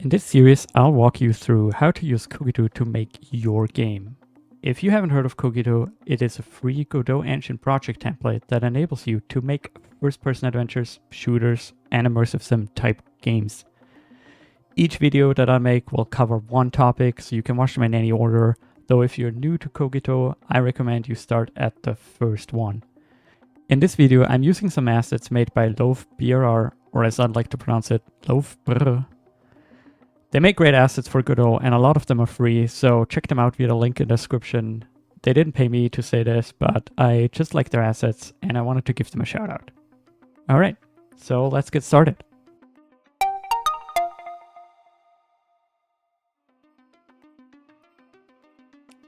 In this series, I'll walk you through how to use COGITO to make your game. If you haven't heard of COGITO, it is a free Godot Engine project template that enables you to make first-person adventures, shooters, and immersive sim type games. Each video that I make will cover one topic, so you can watch them in any order, though if you're new to COGITO, I recommend you start at the first one. In this video, I'm using some assets made by Loaf BRR, or as I'd like to pronounce it, Loaf BRR. They make great assets for Godot, and a lot of them are free, so check them out via the link in the description. They didn't pay me to say this, but I just like their assets, and I wanted to give them a shout out. Alright, so let's get started.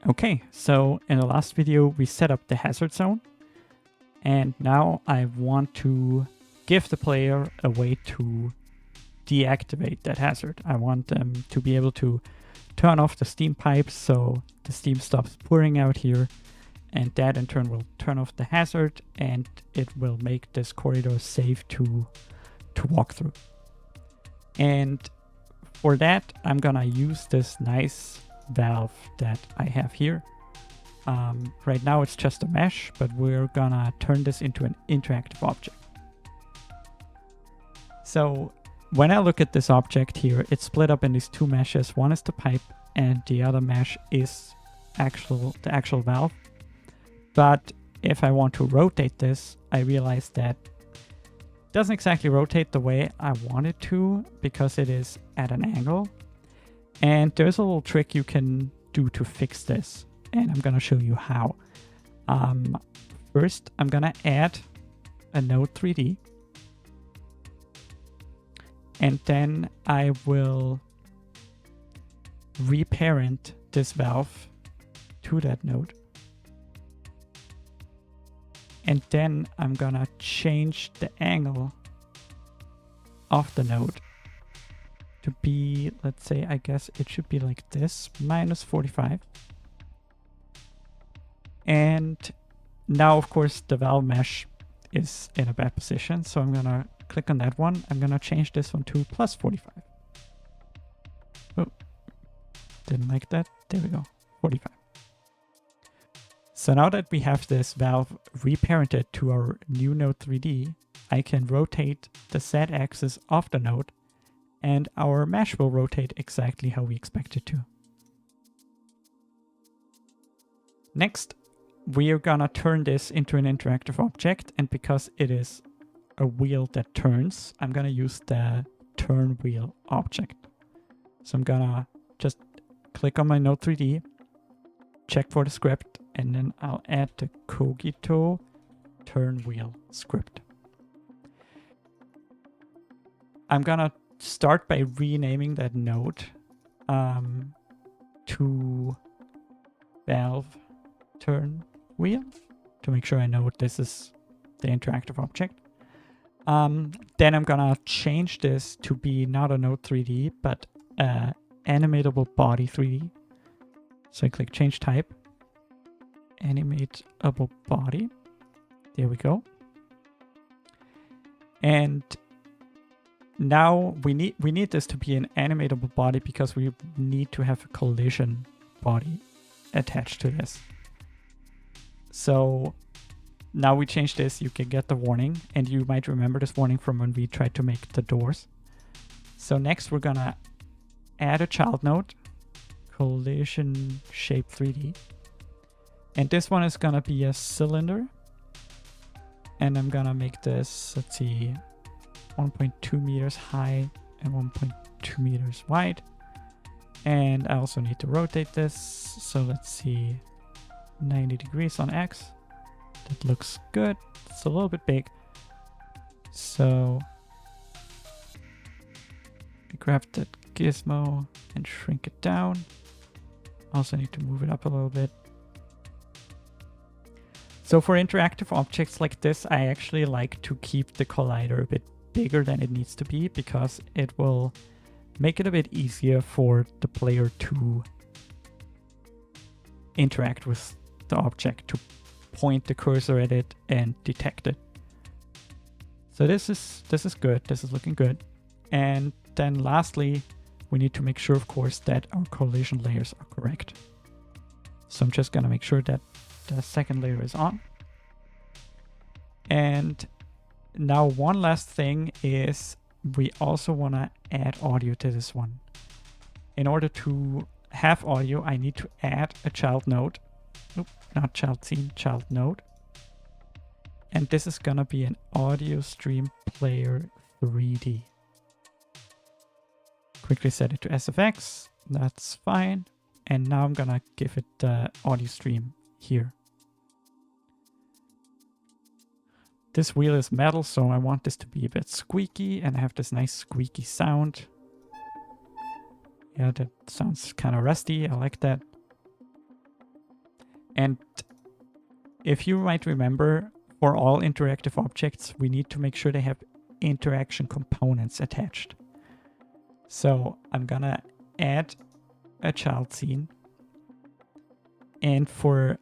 Okay, so in the last video we set up the hazard zone, and now I want to give the player a way to deactivate that hazard. I want them to be able to turn off the steam pipes so the steam stops pouring out here, and that in turn will turn off the hazard, and it will make this corridor safe to walk through. And for that, I'm gonna use this nice valve that I have here. Right now it's just a mesh, but we're gonna turn this into an interactive object. So when I look at this object here, it's split up in these two meshes. One is the pipe and the other mesh is the actual valve. But if I want to rotate this, I realize that it doesn't exactly rotate the way I want it to because it is at an angle. And there's a little trick you can do to fix this, and I'm gonna show you how. First, I'm gonna add a node 3D. And then I will reparent this valve to that node. And then I'm gonna change the angle of the node to be, let's say, I guess it should be like this, -45. And now, of course, the valve mesh is in a bad position, so I'm gonna click on that one. I'm gonna change this one to +45. Oh, didn't like that. There we go, 45. So now that we have this valve reparented to our new node 3D, I can rotate the Z axis of the node, and our mesh will rotate exactly how we expect it to. Next, we are gonna turn this into an interactive object, and because it is a wheel that turns, I'm gonna use the Turnwheel object. So I'm gonna just click on my node 3D, check for the script, and then I'll add the COGITO Turnwheel script. I'm gonna start by renaming that node to valve Turnwheel to make sure I know this is the interactive object. Then I'm gonna change this to be not a node 3D, but animatable body 3D. So I click change type, animatable body. There we go. And now we need this to be an animatable body because we need to have a collision body attached to this. So now we change this, you can get the warning, and you might remember this warning from when we tried to make the doors. So next we're gonna add a child node, collision shape 3D. And this one is gonna be a cylinder. And I'm gonna make this, let's see, 1.2 meters high and 1.2 meters wide. And I also need to rotate this. So let's see, 90 degrees on X. That looks good. It's a little bit big. So I grab that gizmo and shrink it down. Also need to move it up a little bit. So for interactive objects like this, I actually like to keep the collider a bit bigger than it needs to be because it will make it a bit easier for the player to interact with the object, to point the cursor at it and detect it. So this is good. This is looking good. And then lastly, we need to make sure, of course, that our collision layers are correct. So I'm just gonna make sure that the second layer is on. And now one last thing is we also wanna add audio to this one. In order to have audio, I need to add a child node. Nope, not child scene, child node. And this is gonna be an audio stream player 3D. Quickly set it to SFX, that's fine. And now I'm gonna give it the audio stream here. This wheel is metal, so I want this to be a bit squeaky and have this nice squeaky sound. Yeah, that sounds kind of rusty. I like that. And if you might remember, for all interactive objects, we need to make sure they have interaction components attached. So I'm gonna add a child scene. And for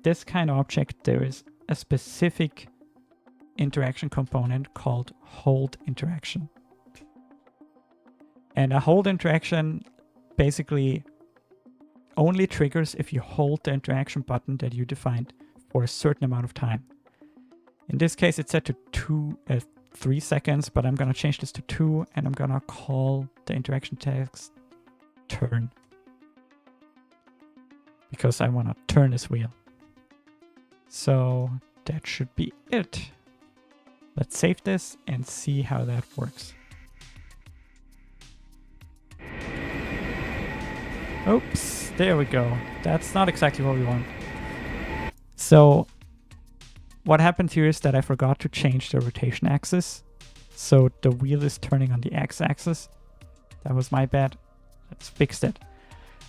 this kind of object, there is a specific interaction component called hold interaction. And a hold interaction basically only triggers if you hold the interaction button that you defined for a certain amount of time. In this case, it's set to 3 seconds, but I'm gonna change this to 2, and I'm gonna call the interaction text turn, because I wanna turn this wheel. So that should be it. Let's save this and see how that works. Oops, there we go. That's not exactly what we want. So what happened here is that I forgot to change the rotation axis. So the wheel is turning on the x-axis. That was my bad. Let's fix it.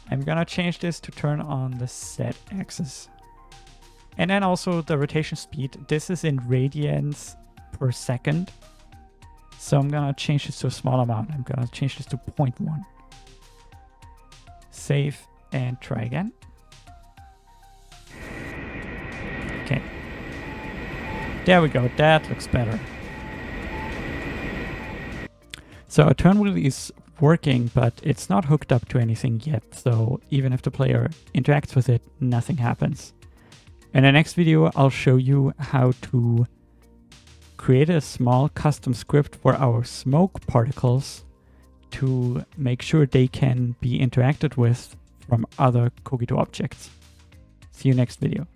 I'm gonna change this to turn on the z-axis. And then also the rotation speed. This is in radians per second. So I'm gonna change this to a small amount. I'm gonna change this to 0.1. Save and try again. Okay. There we go, that looks better. So a Turnwheel is working, but it's not hooked up to anything yet. So even if the player interacts with it, nothing happens. In the next video, I'll show you how to create a small custom script for our smoke particles to make sure they can be interacted with from other COGITO objects. See you next video.